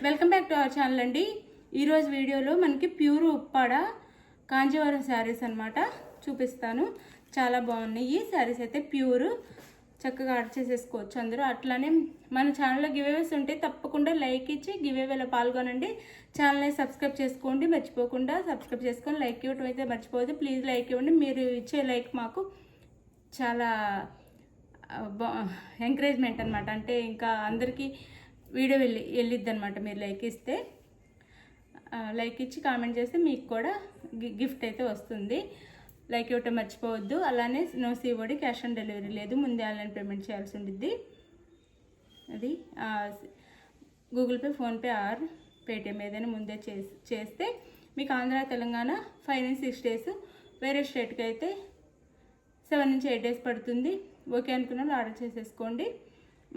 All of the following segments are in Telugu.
Welcome back to our channel అండి. ఈరోజు వీడియోలో మనకి ప్యూర్ ఉప్పాడ కాంజీవరం శారీస్ అనమాట చూపిస్తాను. చాలా బాగున్నాయి ఈ శారీస్ అయితే. ప్యూర్ చక్కగా ఆర్డర్ చేసేసుకోవచ్చు అందరూ. అట్లానే మన ఛానల్లో గివేవేస్ ఉంటే తప్పకుండా లైక్ ఇచ్చి గివేవేలో పాల్గొనండి. ఛానల్ని సబ్స్క్రైబ్ చేసుకోండి, మర్చిపోకుండా సబ్స్క్రైబ్ చేసుకొని లైక్ ఇవ్వటం అయితే మర్చిపోవద్దు. ప్లీజ్ లైక్ ఇవ్వండి. మీరు ఇచ్చే లైక్ మాకు చాలా ఎంకరేజ్మెంట్ అనమాట. అంటే ఇంకా అందరికీ వీడియో వెళ్ళిద్ది అనమాట. మీరు లైక్ ఇస్తే, లైక్ ఇచ్చి కామెంట్ చేస్తే మీకు కూడా గిఫ్ట్ అయితే వస్తుంది. లైక్ ఇవ్వటం మర్చిపోవద్దు. అలానే no COD, cash on delivery లేదు, ముందే ఆన్లైన్ పేమెంట్ చేయాల్సి ఉండిద్ది. అది Google Pay, PhonePe or Paytm ఏదైనా ముందే చేస్తే మీకు ఆంధ్ర, తెలంగాణ 5 నుంచి 6 డేస్, వేరే స్టేట్కి అయితే 7 నుంచి 8 డేస్ పడుతుంది. ఓకే అనుకున్న వాళ్ళు ఆర్డర్ చేసేసుకోండి.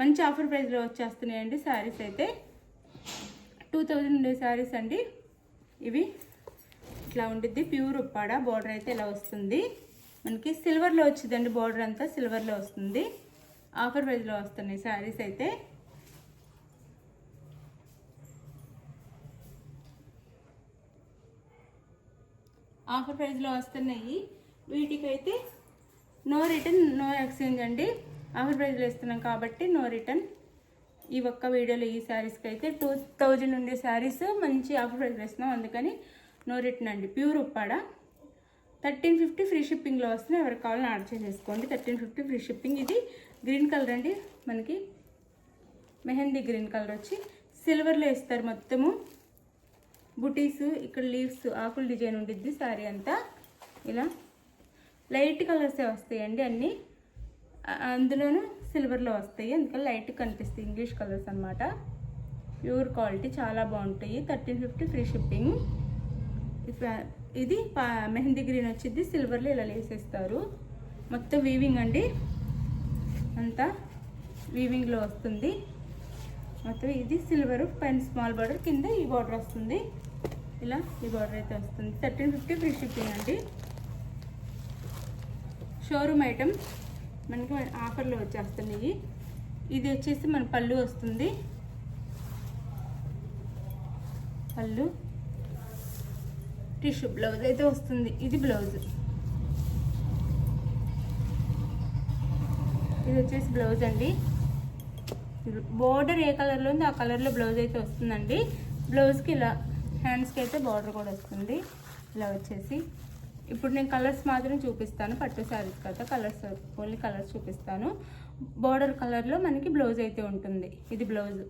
మంచి ఆఫర్ ప్రైస్లో వచ్చేస్తున్నాయండి శారీస్ అయితే. 2000 ఉండే శారీస్ అండి ఇవి. ఇట్లా ఉండిద్ది ప్యూర్ ఉప్పాడ. బార్డర్ అయితే ఇలా వస్తుంది మనకి. సిల్వర్లో వచ్చిందండి, బార్డర్ అంతా సిల్వర్లో వస్తుంది. ఆఫర్ ప్రైస్లో వస్తున్నాయి శారీస్ అయితే. ఆఫర్ ప్రైస్లో వస్తున్నాయి. వీటికైతే నో రిటర్న్, నో ఎక్స్చేంజ్ అండి. ఆఫర్ ప్రైస్లో ఇస్తున్నాం కాబట్టి నో రిటర్న్. ఈ ఒక్క వీడియోలో ఈ శారీస్కి అయితే 2000 ఉండే శారీస్ మంచి ఆఫర్ ప్రైస్లో ఇస్తున్నాం, అందుకని నో రిటర్న్ అండి. ప్యూర్ ఉప్పాడ 1350 ఫ్రీ షిప్పింగ్లో వస్తున్నాయి. ఎవరికి కావాలని ఆర్డర్ చేసేసుకోండి. 1350 ఫ్రీ షిప్పింగ్. ఇది గ్రీన్ కలర్ అండి మనకి, మెహందీ గ్రీన్ కలర్ వచ్చి సిల్వర్లో ఇస్తారు మొత్తము. బుటీస్, ఇక్కడ లీవ్స్, ఆకుల డిజైన్ ఉండిద్ది శారీ అంతా. ఇలా లైట్ కలర్సే వస్తాయండి అన్నీ, అందులోనూ సిల్వర్లో వస్తాయి, అందుకని లైట్ కనిపిస్తాయి. ఇంగ్లీష్ కలర్స్ అనమాట. ప్యూర్ క్వాలిటీ, చాలా బాగుంటాయి. 1350 ఫ్రీ షిప్పింగ్. ఇది మెహందీ గ్రీన్ వచ్చింది, సిల్వర్లో ఇలా వేసేస్తారు. మొత్తం వీవింగ్ అండి, అంతా వీవింగ్లో వస్తుంది మొత్తం. ఇది సిల్వర్ పైన స్మాల్ బార్డర్, కింద ఈ బార్డర్ వస్తుంది. ఇలా ఈ బార్డర్ అయితే వస్తుంది. 1350 ఫ్రీ షిప్పింగ్ అండి. షోరూమ్ ఐటమ్ మనకి ఆఫర్లో వచ్చేస్తున్నాయి. ఇది వచ్చేసి మన పళ్ళు వస్తుంది. పళ్ళు టిష్యూ బ్లౌజ్ అయితే వస్తుంది. ఇది బ్లౌజ్. ఇది వచ్చేసి బ్లౌజ్ అండి. బార్డర్ ఏ కలర్లో ఉంది ఆ కలర్లో బ్లౌజ్ అయితే వస్తుందండి. బ్లౌజ్కి ఇలా హ్యాండ్స్కి అయితే బార్డర్ కూడా వస్తుంది. ఇలా వచ్చేసి ఇప్పుడు నేను కలర్స్ మాత్రం చూపిస్తాను. పట్టు శారీస్ కదా, కలర్స్ ఓన్లీ కలర్స్ చూపిస్తాను. బార్డర్ కలర్లో మనకి బ్లౌజ్ అయితే ఉంటుంది. ఇది బ్లౌజ్.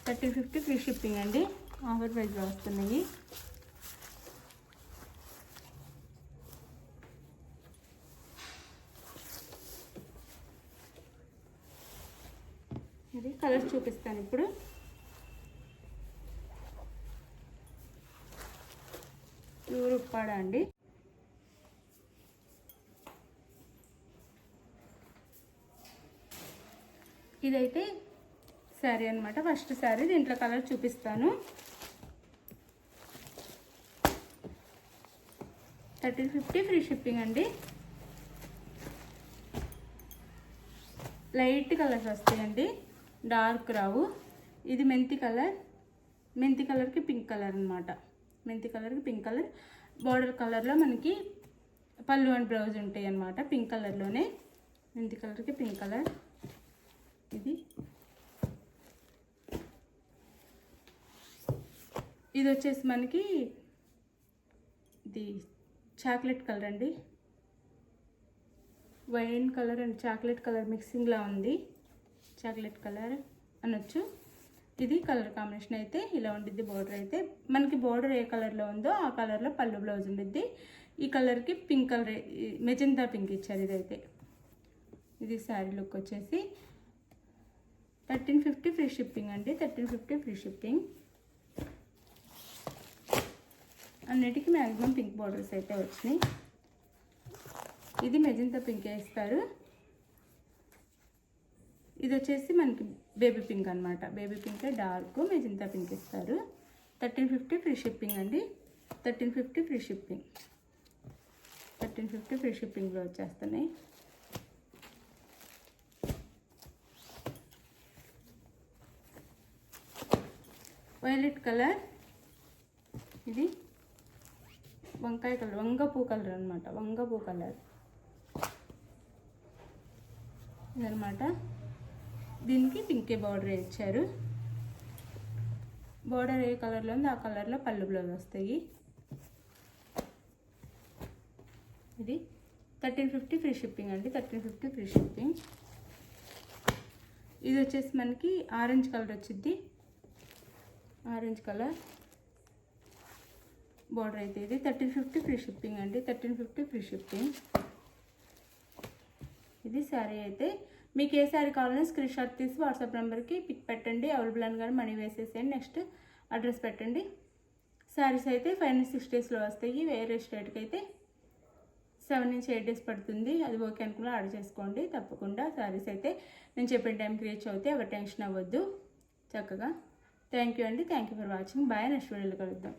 1350 ఫ్రీ షిప్పింగ్ అండి. ఆఫర్ ప్రైస్లో వస్తున్నాయి. ఇది కలర్స్ చూపిస్తాను ఇప్పుడు. ప్యూర్ ఉప్పాడ అండి. ఇదైతే శారీ అనమాట, ఫస్ట్ శారీ. దీంట్లో కలర్ చూపిస్తాను. 1350 ఫ్రీ షిప్పింగ్ అండి. లైట్ కలర్స్ వస్తాయండి, డార్క్ రావు. ఇది మెంతి కలర్, మెంతి కలర్కి పింక్ కలర్ అనమాట. మెంతి కలర్కి పింక్ కలర్. బార్డర్ కలర్లో మనకి పళ్ళు అండ్ బ్లౌజ్ ఉంటాయి అన్నమాట. పింక్ కలర్లోనే, మెంతి కలర్కి పింక్ కలర్. ఇది వచ్చేసి మనకి ఇది చాక్లెట్ కలర్ అండి. Wine colour and chocolate colour మిక్సింగ్లా ఉంది. చాక్లెట్ కలర్ అనొచ్చు. ఇది కలర్ కాంబినేషన్ అయితే ఇలా ఉండిద్ది. బార్డర్ అయితే మనకి బార్డర్ ఏ కలర్లో ఉందో ఆ కలర్లో పళ్ళు బ్లౌజ్ ఉండిద్ది. ఈ కలర్కి పింక్ కలర్, మెజంతా పింక్ ఇచ్చారు ఇదైతే. ఇది శారీ లుక్ వచ్చేసి 1350 ఫ్రీ షిప్పింగ్ అండి. 1350 ఫ్రీ షిప్పింగ్. అన్నిటికీ మ్యాక్సిమం పింక్ బార్డర్స్ అయితే వచ్చినాయి. ఇది మెజంతా పింక్ ఇస్తారు. ఇది వచ్చేసి మనకి బేబీ పింక్ అనమాట. Baby pink dark, magenta pink ఇస్తారు. 1350 ఫ్రీ షిప్పింగ్ అండి. 1350 ఫ్రీ షిప్పింగ్. 1350 ఫ్రీ షిప్పింగ్లో వచ్చేస్తున్నాయి. వైలెట్ కలర్, ఇది వంకాయ కలర్, వంగపూ కలర్ అనమాట, వంగపూ కలర్ ఇదనమాట. దీనికి పింకే బార్డర్ ఇచ్చారు. బార్డర్ ఏ కలర్లో ఉంది ఆ కలర్లో పళ్ళు బ్లౌజ్ వస్తాయి. ఇది 1350 ఫ్రీ షిప్పింగ్ అండి, 1350 ఫ్రీ షిప్పింగ్. ఇది వచ్చేసి మనకి ఆరెంజ్ కలర్ వచ్చింది, ఆరెంజ్ కలర్ బార్డర్ అయితే ఇది 1350 ఫ్రీ షిప్పింగ్ అండి, 1350 ఫ్రీ షిప్పింగ్. ఇది శారీ అయితే మీకు ఏ శారీ కావాలన్నా స్క్రీన్ షాట్ తీసి వాట్సాప్ నెంబర్కి పిక్ పెట్టండి, అవైలబుల్ అని కానీ మనీ వేసేసేయండి. నెక్స్ట్ అడ్రస్ పెట్టండి. శారీస్ అయితే 5 నుంచి 6 డేస్లో వస్తాయి. వేరే స్టేట్కి అయితే 7 నుంచి 8 డేస్ పడుతుంది. అది ఓకే అనుకున్నా ఆర్డర్ చేసుకోండి తప్పకుండా. శారీస్ అయితే నేను చెప్పిన టైంకి రీచ్ అవుతాయి, ఎవరు టెన్షన్ అవ్వద్దు చక్కగా. థ్యాంక్ యూ అండి, thank you for watching. Bye, next వీడియోలో కలుద్దాం.